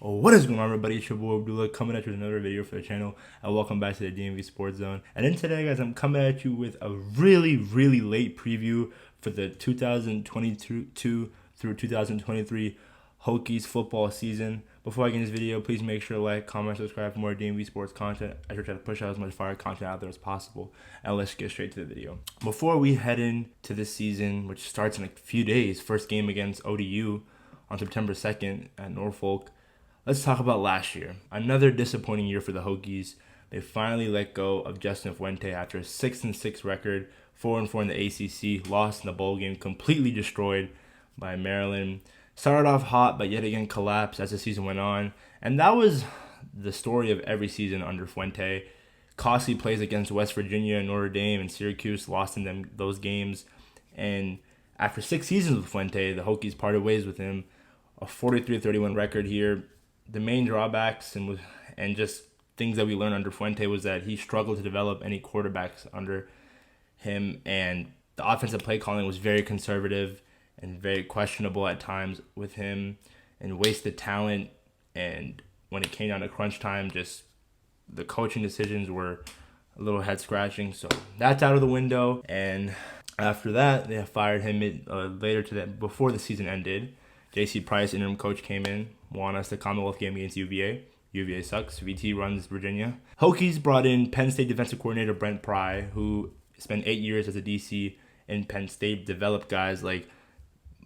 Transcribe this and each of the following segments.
Oh, what is going on, everybody? It's your boy Abdullah coming at you with another video for the channel, and welcome back to the DMV Sports Zone. And in today, guys, I'm coming at you with a really late preview for the 2022 through 2023 Hokies football season. Before I get in this video, please make sure to like, comment, subscribe for more DMV sports content. I should try to push out as much fire content out there as possible. And let's get straight to the video. Before we head into this season, which starts in a few days, first game against ODU on September 2nd at Norfolk. Let's talk about last year. Another disappointing year for the Hokies. They finally let go of Justin Fuente after a 6-6 record, 4-4 in the ACC, lost in the bowl game, completely destroyed by Maryland. Started off hot, but yet again collapsed as the season went on. And that was the story of every season under Fuente. Costly plays against West Virginia, Notre Dame, and Syracuse, lost in those games. And after 6 seasons with Fuente, the Hokies parted ways with him. A 43-31 record here. The main drawbacks and just things that we learned under Fuente was that he struggled to develop any quarterbacks under him, and the offensive play calling was very conservative and very questionable at times with him, and wasted talent. And when it came down to crunch time, just the coaching decisions were a little head scratching. So that's out of the window. And after that, they fired him before the season ended. J.C. Price, interim coach, came in, won us the Commonwealth game against UVA. UVA sucks. VT runs Virginia. Hokies brought in Penn State defensive coordinator Brent, who spent 8 years as a DC in Penn State, developed guys like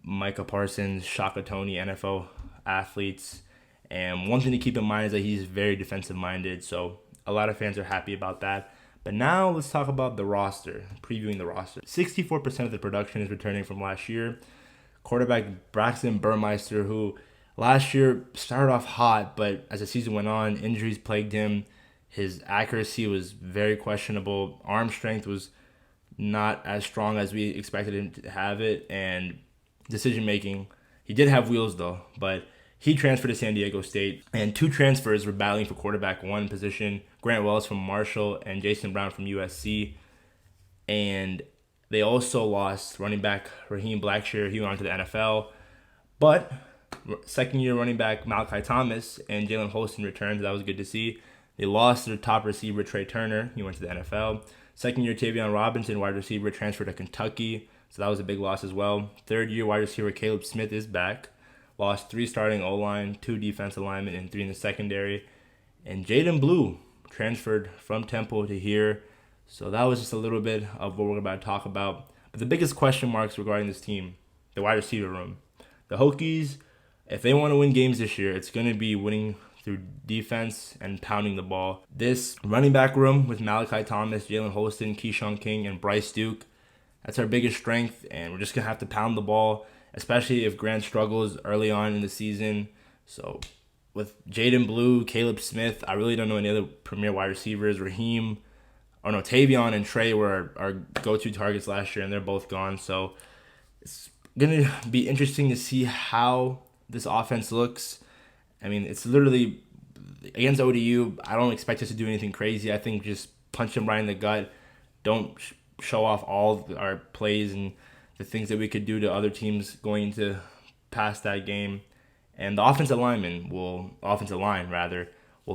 Micah Parsons, Shaka Toney, NFL athletes. And one thing to keep in mind is that he's very defensive-minded, so a lot of fans are happy about that. But now let's talk about the roster, previewing the roster. 64% of the production is returning from last year. Quarterback Braxton Burmeister, who last year started off hot, but as the season went on, injuries plagued him. His accuracy was very questionable. Arm strength was not as strong as we expected him to have it. And decision making, he did have wheels though, but he transferred to San Diego State. And 2 transfers were battling for quarterback 1 position. Grant Wells from Marshall and Jason Brown from USC. And they also lost running back Raheem Blackshear. He went on to the NFL. But second-year running back Malachi Thomas and Jalen Holston returned. That was good to see. They lost their top receiver, Trey Turner. He went to the NFL. Second-year Tavion Robinson, wide receiver, transferred to Kentucky. So that was a big loss as well. Third-year wide receiver Caleb Smith is back. Lost 3 starting O-line, 2 defensive linemen, and 3 in the secondary. And Jaden Blue transferred from Temple to here. So that was just a little bit of what we're about to talk about. But the biggest question marks regarding this team, the wide receiver room. The Hokies, if they want to win games this year, it's going to be winning through defense and pounding the ball. This running back room with Malachi Thomas, Jalen Holston, Keyshawn King, and Bryce Duke, that's our biggest strength, and we're just going to have to pound the ball, especially if Grant struggles early on in the season. So with Jaden Blue, Caleb Smith, I really don't know any other premier wide receivers. Tavion and Trey were our go-to targets last year, and they're both gone. So it's going to be interesting to see how this offense looks. I mean, it's literally against ODU. I don't expect us to do anything crazy. I think just punch them right in the gut. Don't show off all our plays and the things that we could do to other teams going into past that game. And the offensive line, will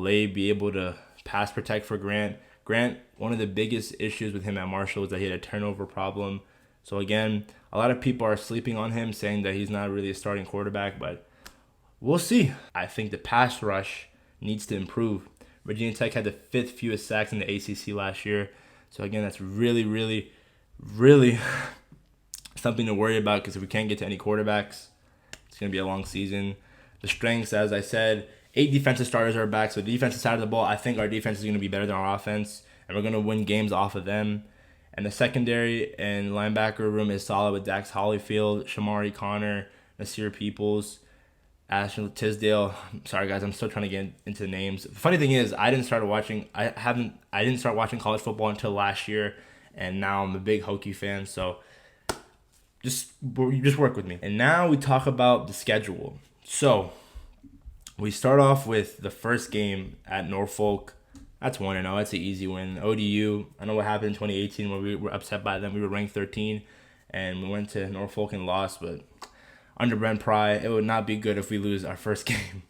they be able to pass protect for Grant? Grant, one of the biggest issues with him at Marshall is that he had a turnover problem. So again, a lot of people are sleeping on him, saying that he's not really a starting quarterback, but we'll see. I think the pass rush needs to improve. Virginia Tech had the 5th fewest sacks in the ACC last year. So again, that's really something to worry about, because if we can't get to any quarterbacks, it's going to be a long season. The strengths, as I said, 8 defensive starters are back. So the defensive side of the ball, I think our defense is going to be better than our offense, and we're going to win games off of them. And the secondary and linebacker room is solid with Dax Hollifield, Shamari Connor, Nasir Peoples, Ashton Tisdale. Sorry guys, I'm still trying to get into the names. The funny thing is, I didn't start watching college football until last year, and now I'm a big Hokie fan. So just work with me. And now we talk about the schedule. So we start off with the first game at Norfolk. That's 1-0. That's an easy win. ODU, I know what happened in 2018 when we were upset by them. We were ranked 13, and we went to Norfolk and lost. But under Brent, it would not be good if we lose our first game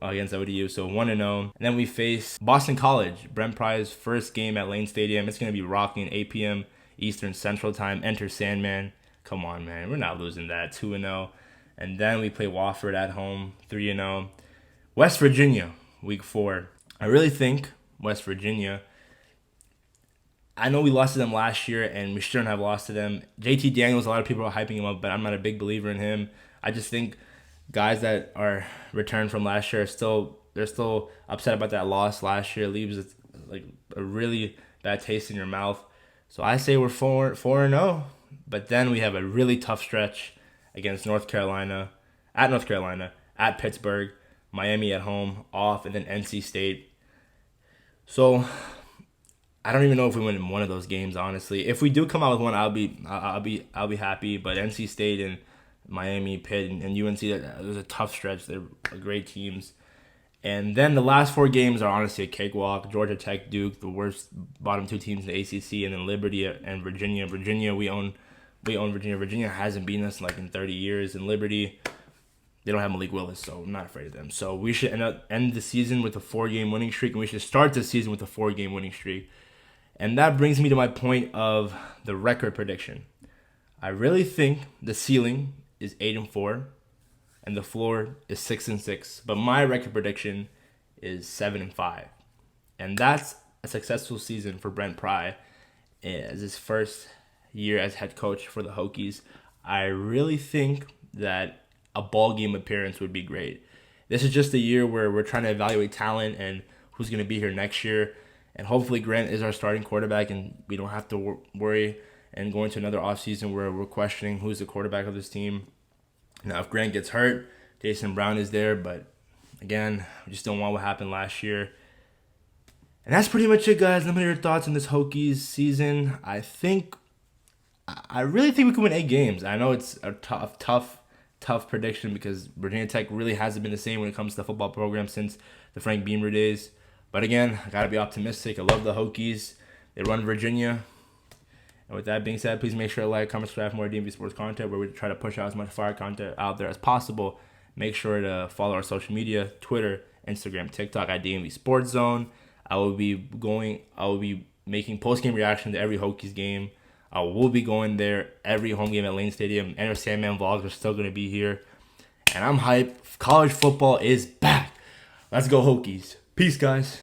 against ODU, so 1-0. And then we face Boston College, Brent Pry's first game at Lane Stadium. It's going to be rocking, 8 p.m. Eastern Central Time. Enter Sandman. Come on, man. We're not losing that. 2-0. And then we play Wofford at home, 3-0. West Virginia, week 4. I really think West Virginia, I know we lost to them last year, and we shouldn't have lost to them. JT Daniels, a lot of people are hyping him up, but I'm not a big believer in him. I just think guys that are returned from last year they're still upset about that loss last year. It leaves like a really bad taste in your mouth. So I say we're 4-0, but then we have a really tough stretch against North Carolina, at Pittsburgh, Miami at home, off, and then NC State. So I don't even know if we win one of those games, honestly. If we do come out with one, I'll be happy. But NC State and Miami, Pitt, and UNC, there's a tough stretch. They're great teams. And then the last 4 games are honestly a cakewalk. Georgia Tech, Duke, the worst bottom 2 teams in the ACC, and then Liberty and Virginia. We own Virginia. Virginia hasn't beaten us in 30 years. And Liberty, they don't have Malik Willis, so I'm not afraid of them. So we should end the season with a 4-game winning streak, and we should start the season with a 4-game winning streak. And that brings me to my point of the record prediction. I really think the ceiling is 8-4, and the floor is 6-6. But my record prediction is 7-5, and that's a successful season for Brent Pry as his first year as head coach for the Hokies. I really think that a ball game appearance would be great. This is just a year where we're trying to evaluate talent and who's going to be here next year. And hopefully Grant is our starting quarterback, and we don't have to worry and go into another offseason where we're questioning who's the quarterback of this team. Now, if Grant gets hurt, Jason Brown is there, but again, we just don't want what happened last year. And that's pretty much it, guys. Let me know your thoughts on this Hokies season. I really think we can win 8 games. I know it's a tough prediction because Virginia Tech really hasn't been the same when it comes to the football program since the Frank Beamer days. But again, I got to be optimistic. I love the Hokies. They run Virginia. And with that being said, please make sure to like, comment, subscribe for more DMV Sports content where we try to push out as much fire content out there as possible. Make sure to follow our social media, Twitter, Instagram, TikTok at DMVSportsZone. I will be making post-game reaction to every Hokies game. I will be going there every home game at Lane Stadium. And our Sandman vlogs are still going to be here. And I'm hyped. College football is back. Let's go Hokies. Peace, guys.